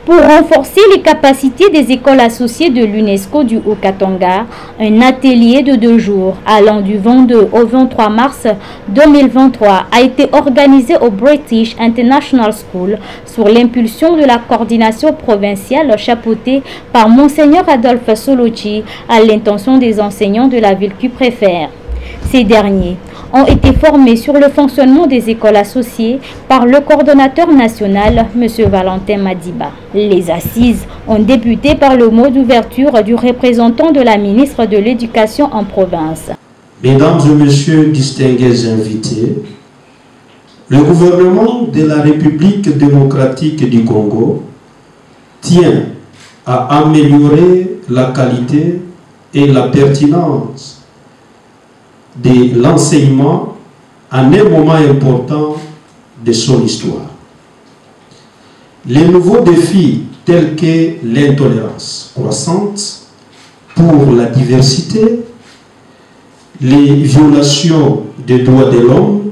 Pour renforcer les capacités des écoles associées de l'UNESCO du Haut-Katanga, un atelier de 2 jours allant du 22 au 23 mars 2023 a été organisé au British International School sur l'impulsion de la coordination provinciale chapeautée par Monseigneur Adolphe Solochi à l'intention des enseignants de la ville qu'il préfère. Ces derniers ont été formés sur le fonctionnement des écoles associées par le coordonnateur national, M. Valentin Madiba. Les assises ont débuté par le mot d'ouverture du représentant de la ministre de l'Éducation en province. Mesdames et messieurs distingués invités, le gouvernement de la République démocratique du Congo tient à améliorer la qualité et la pertinence de l'enseignement en un moment important de son histoire. Les nouveaux défis tels que l'intolérance croissante pour la diversité, les violations des droits de l'homme,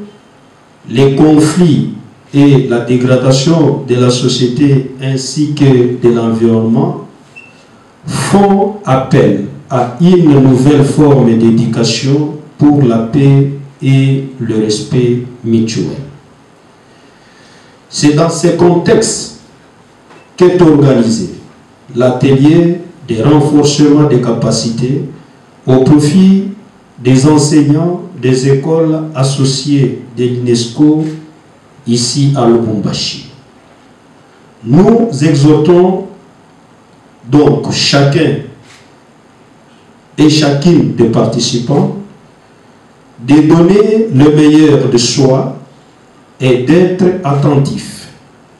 les conflits et la dégradation de la société ainsi que de l'environnement font appel à une nouvelle forme d'éducation pour la paix et le respect mutuel. C'est dans ce contexte qu'est organisé l'atelier de renforcement des capacités au profit des enseignants des écoles associées de l'UNESCO ici à Lubumbashi. Nous exhortons donc chacun et chacune des participants de donner le meilleur de soi et d'être attentif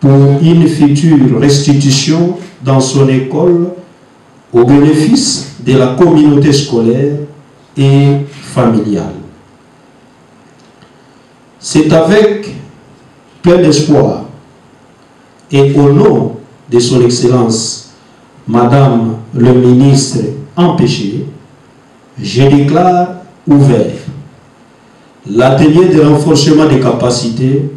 pour une future restitution dans son école au bénéfice de la communauté scolaire et familiale. C'est avec plein d'espoir et au nom de son Excellence, Madame le ministre empêché, je déclare ouvert l'atelier de renforcement des capacités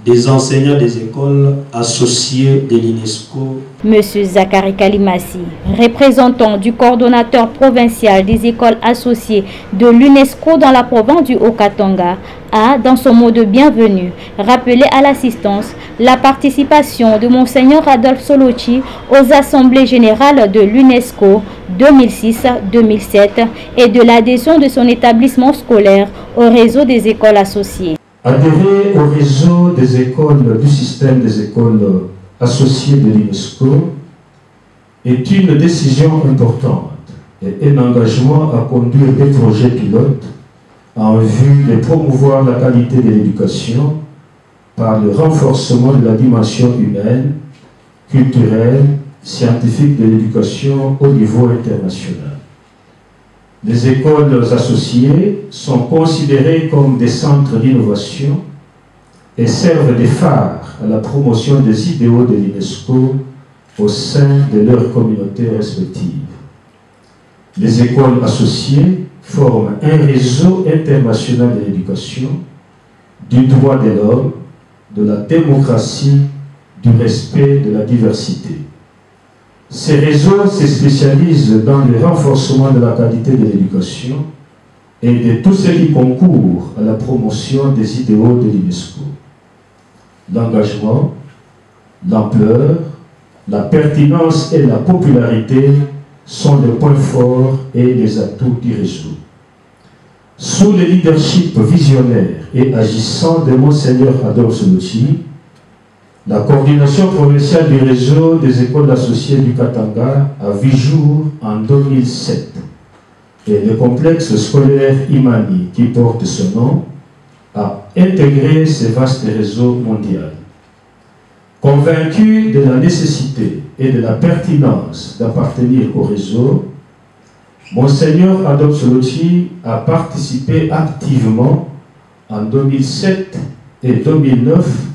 des enseignants des écoles associées de l'UNESCO. Monsieur Zakari Kalimassi, représentant du coordonnateur provincial des écoles associées de l'UNESCO dans la province du Haut-Katanga, a, dans son mot de bienvenue, rappelé à l'assistance la participation de Monseigneur Adolphe Solochi aux assemblées générales de l'UNESCO 2006-2007 et de l'adhésion de son établissement scolaire au réseau des écoles associées. Adhérer au réseau des écoles du système des écoles associées de l'UNESCO est une décision importante et un engagement à conduire des projets pilotes en vue de promouvoir la qualité de l'éducation par le renforcement de la dimension humaine, culturelle, scientifique de l'éducation au niveau international. Les écoles associées sont considérées comme des centres d'innovation et servent de phare à la promotion des idéaux de l'UNESCO au sein de leurs communautés respectives. Les écoles associées forment un réseau international de l'éducation, du droit de l'homme, de la démocratie, du respect de la diversité. Ces réseaux se spécialisent dans le renforcement de la qualité de l'éducation et de tout ce qui concourt à la promotion des idéaux de l'UNESCO. L'engagement, l'ampleur, la pertinence et la popularité sont les points forts et les atouts du réseau. Sous le leadership visionnaire et agissant de Monseigneur Adolphe Solochi, la coordination provinciale du réseau des écoles associées du Katanga a vu jour en 2007 et le complexe scolaire Imani, qui porte ce nom, a intégré ce vaste réseau mondial. Convaincu de la nécessité et de la pertinence d'appartenir au réseau, Monseigneur Adolphe Solochi a participé activement en 2007 et 2009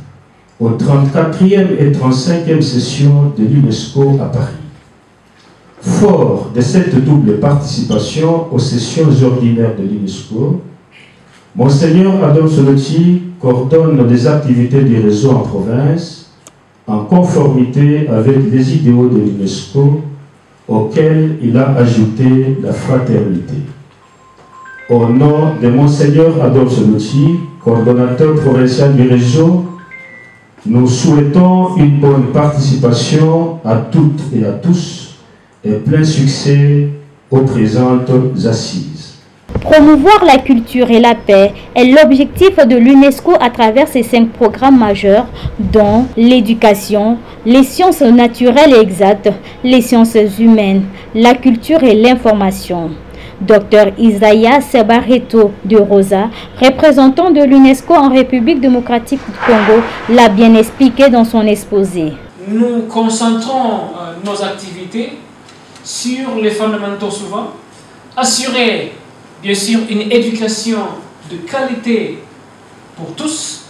aux 34e et 35e sessions de l'UNESCO à Paris. Fort de cette double participation aux sessions ordinaires de l'UNESCO, Monseigneur Adolphe Solochi coordonne les activités du réseau en province en conformité avec les idéaux de l'UNESCO auxquels il a ajouté la fraternité. Au nom de Monseigneur Adolphe Lotti, coordonnateur provincial du réseau, nous souhaitons une bonne participation à toutes et à tous et plein succès aux présentes assises. Promouvoir la culture et la paix est l'objectif de l'UNESCO à travers ses 5 programmes majeurs, dont l'éducation, les sciences naturelles et exactes, les sciences humaines, la culture et l'information. Dr Isaias Barreto de Rosa, représentant de l'UNESCO en République démocratique du Congo, l'a bien expliqué dans son exposé. Nous concentrons nos activités sur les fondamentaux souvent, assurer bien sûr une éducation de qualité pour tous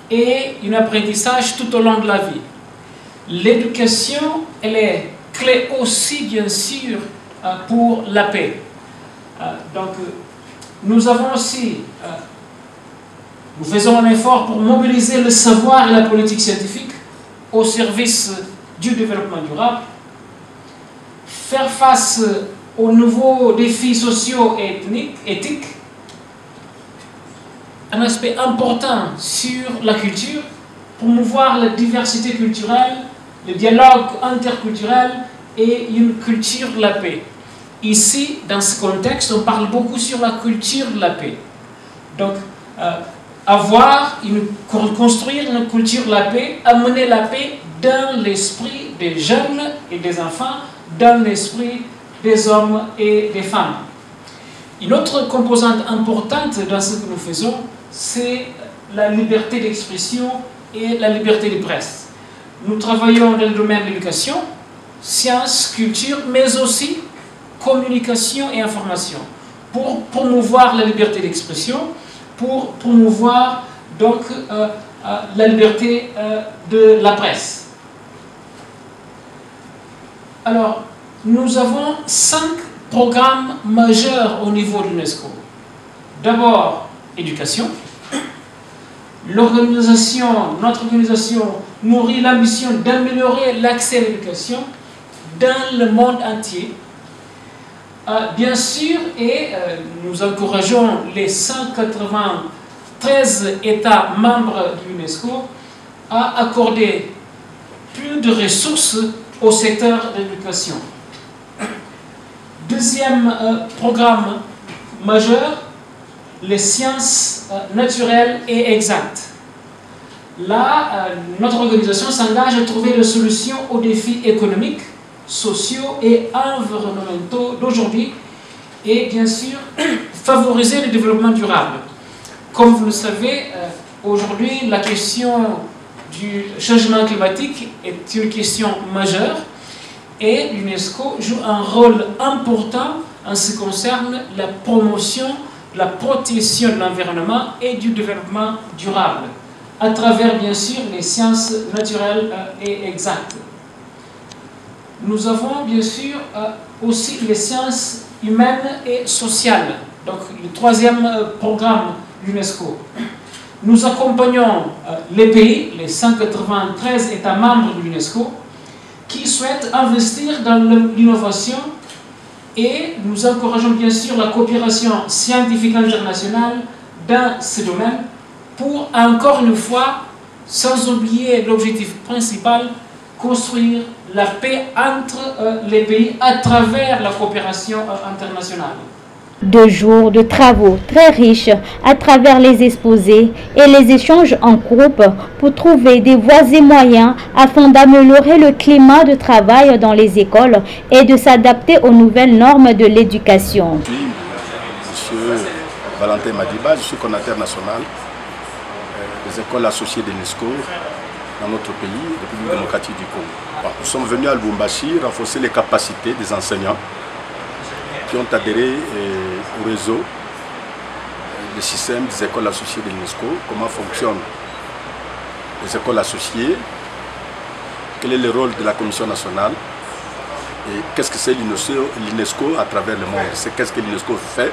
et un apprentissage tout au long de la vie. L'éducation, elle est clé aussi bien sûr pour la paix. Donc nous avons aussi, nous faisons un effort pour mobiliser le savoir et la politique scientifique au service du développement durable, faire face aux nouveaux défis sociaux et éthiques, un aspect important sur la culture, promouvoir la diversité culturelle, le dialogue interculturel et une culture de la paix. Ici, dans ce contexte, on parle beaucoup sur la culture de la paix. Donc, construire une culture de la paix, amener la paix dans l'esprit des jeunes et des enfants, dans l'esprit des hommes et des femmes. Une autre composante importante dans ce que nous faisons, c'est la liberté d'expression et la liberté de presse. Nous travaillons dans le domaine de l'éducation, sciences, culture, mais aussi communication et information, pour promouvoir la liberté d'expression, pour promouvoir donc la liberté de la presse. Alors, nous avons 5 programmes majeurs au niveau de l'UNESCO. D'abord, éducation. Notre organisation nourrit l'ambition d'améliorer l'accès à l'éducation dans le monde entier. Bien sûr, et nous encourageons les 193 États membres de l'UNESCO à accorder plus de ressources au secteur de l'éducation. Deuxième programme majeur, les sciences naturelles et exactes. Là, notre organisation s'engage à trouver des solutions aux défis économiques, sociaux et environnementaux d'aujourd'hui et bien sûr favoriser le développement durable. Comme vous le savez, aujourd'hui la question du changement climatique est une question majeure et l'UNESCO joue un rôle important en ce qui concerne la promotion, la protection de l'environnement et du développement durable à travers bien sûr les sciences naturelles et exactes. Nous avons bien sûr aussi les sciences humaines et sociales, donc le 3e programme l'UNESCO. Nous accompagnons les pays, les 193 États membres de l'UNESCO, qui souhaitent investir dans l'innovation et nous encourageons bien sûr la coopération scientifique internationale dans ce domaine pour, encore une fois, sans oublier l'objectif principal, construire la paix entre les pays à travers la coopération internationale. 2 jours de travaux très riches à travers les exposés et les échanges en groupe pour trouver des voies et moyens afin d'améliorer le climat de travail dans les écoles et de s'adapter aux nouvelles normes de l'éducation. Je suis M. Valentin Madiba, je suis coordinateur national des écoles associées de l'UNESCO dans notre pays, République démocratique du Congo. Nous sommes venus à Lubumbashi renforcer les capacités des enseignants qui ont adhéré au réseau, le système des écoles associées de l'UNESCO, comment fonctionnent les écoles associées, quel est le rôle de la Commission nationale et qu'est-ce que c'est l'UNESCO à travers le monde, c'est qu'est-ce que l'UNESCO fait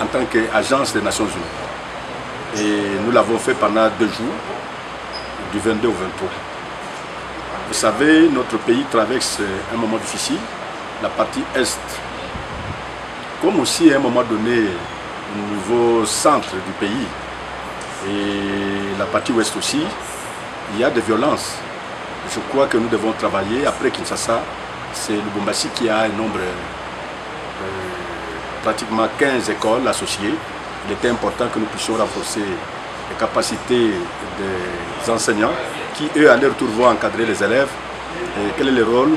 en tant qu'agence des Nations Unies. Et nous l'avons fait pendant 2 jours, du 22 au 23. Vous savez, notre pays traverse un moment difficile, la partie Est, comme aussi à un moment donné au niveau centre du pays et la partie Ouest aussi, il y a des violences. Je crois que nous devons travailler. Après Kinshasa, c'est Lubumbashi qui a un nombre, pratiquement 15 écoles associées. Il était important que nous puissions renforcer les capacités des enseignants qui, eux, à leur tour, vont encadrer les élèves. Et quel est le rôle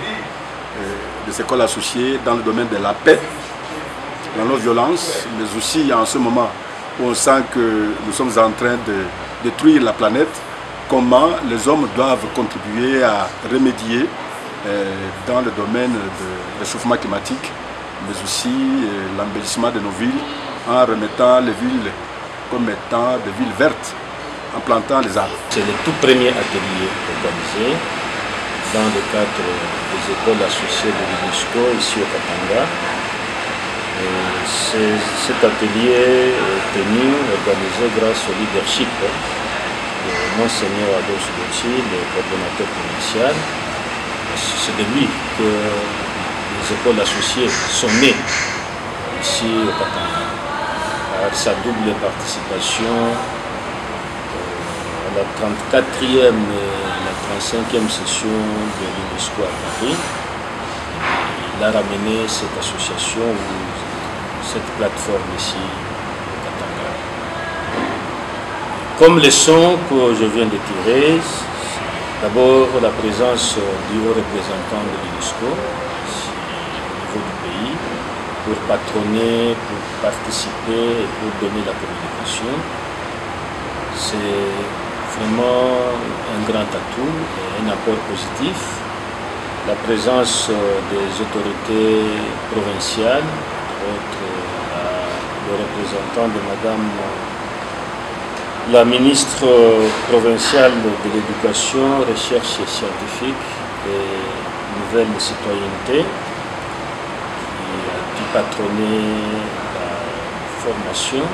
des écoles associées dans le domaine de la paix, la non-violence, mais aussi en ce moment où on sent que nous sommes en train de détruire la planète, comment les hommes doivent contribuer à remédier dans le domaine de réchauffement climatique, mais aussi l'embellissement de nos villes en remettant les villes comme étant des villes vertes, en plantant les arbres. C'est le tout premier atelier organisé dans le cadre des écoles associées de l'UNESCO ici au Katanga. Cet atelier est tenu, organisé grâce au leadership de Monseigneur Adolphe Bouti, le coordonnateur provincial. C'est de lui que les écoles associées sont nées ici au Katanga. Avec sa double participation à la 34e et la 35e session de l'UNESCO à Paris, il a ramené cette association, cette plateforme ici au Katanga. Comme leçon que je viens de tirer, d'abord la présence du haut représentant de l'UNESCO au niveau du pays pour patronner, pour participer et pour donner la communication. C'est vraiment un grand atout et un apport positif. La présence des autorités provinciales, le représentant de Madame la ministre provinciale de l'Éducation, Recherche et Scientifique et Nouvelle Citoyenneté, qui patronner la formation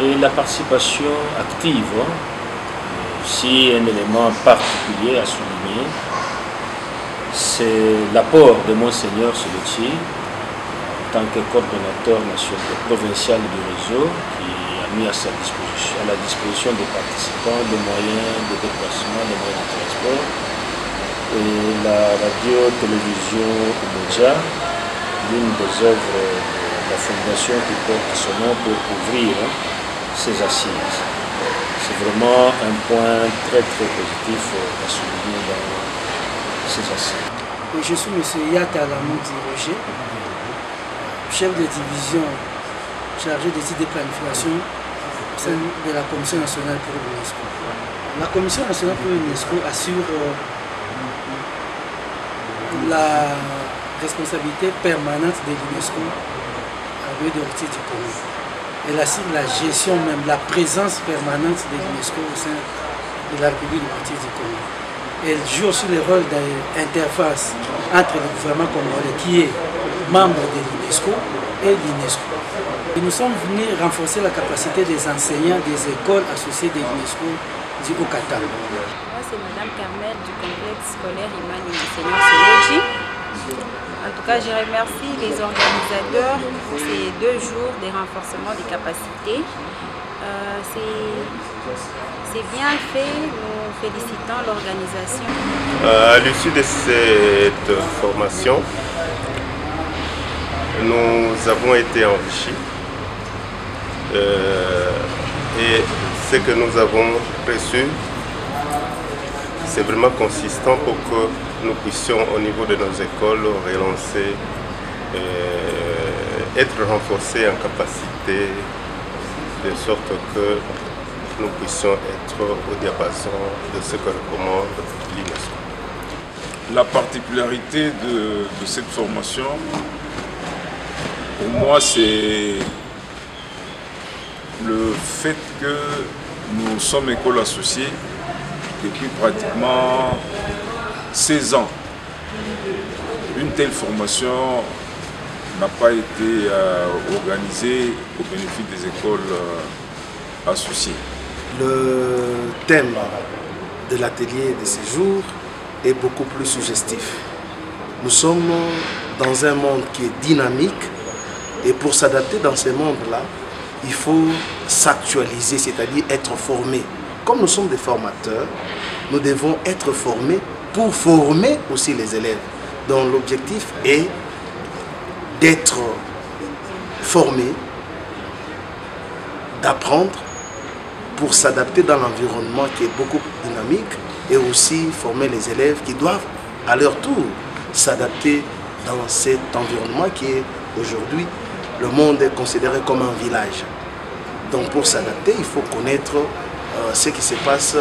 et la participation active. Si un élément particulier à souligner, c'est l'apport de Monseigneur Solochi en tant que coordonnateur national provincial du réseau qui a mis à la disposition des participants les moyens de déplacement, les moyens de transport et la radio-télévision Umoja, l'une des œuvres de la fondation qui porte son nom pour ouvrir ces assises. C'est vraiment un point très positif à souligner dans ces assises. Je suis M. Yata Lamoudi Roger, chef de division chargé des idées de planification au sein de la Commission nationale pour l'UNESCO. La Commission nationale pour l'UNESCO assure la responsabilité permanente de l'UNESCO à lieu de Ortiz du Congo. Elle assure la gestion même, la présence permanente de l'UNESCO au sein de la République de Ortiz du Congo. Elle joue aussi le rôle d'interface entre le gouvernement congolais qui est membre de l'UNESCO et l'UNESCO. Nous sommes venus renforcer la capacité des enseignants des écoles associées de l'UNESCO du Haut-Katanga. Moi, c'est Madame Carmel du complexe scolaire Imani Monseigneur Solochi. En tout cas, je remercie les organisateurs pour ces 2 jours de renforcement des capacités. C'est bien fait, nous félicitons l'organisation. À l'issue de cette formation, nous avons été enrichis et ce que nous avons reçu, c'est vraiment consistant pour que nous puissions au niveau de nos écoles relancer, être renforcés en capacité de sorte que nous puissions être au diapason de ce que recommande l'UNESCO. La particularité de cette formation, pour moi, c'est le fait que nous sommes école associée depuis pratiquement 16 ans. Une telle formation n'a pas été organisée au bénéfice des écoles associées. Le thème de l'atelier de ce jour est beaucoup plus suggestif. Nous sommes dans un monde qui est dynamique et pour s'adapter dans ce monde-là, il faut s'actualiser, c'est-à-dire être formé. Comme nous sommes des formateurs, nous devons être formés pour former aussi les élèves. Donc l'objectif est d'être formé, d'apprendre pour s'adapter dans l'environnement qui est beaucoup dynamique et aussi former les élèves qui doivent à leur tour s'adapter dans cet environnement qui est aujourd'hui, le monde est considéré comme un village. Donc pour s'adapter, il faut connaître ce qui se passe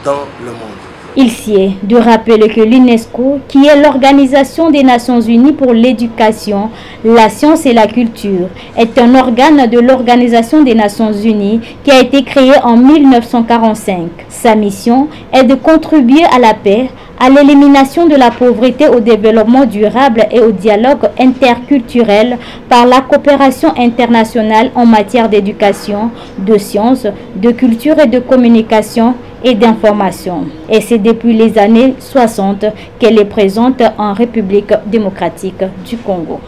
dans le monde. Il sied de rappeler que l'UNESCO, qui est l'Organisation des Nations Unies pour l'éducation, la science et la culture, est un organe de l'Organisation des Nations Unies qui a été créé en 1945. Sa mission est de contribuer à la paix, à l'élimination de la pauvreté, au développement durable et au dialogue interculturel par la coopération internationale en matière d'éducation, de sciences, de culture et de communication et d'information. Et c'est depuis les années 60 qu'elle est présente en République démocratique du Congo.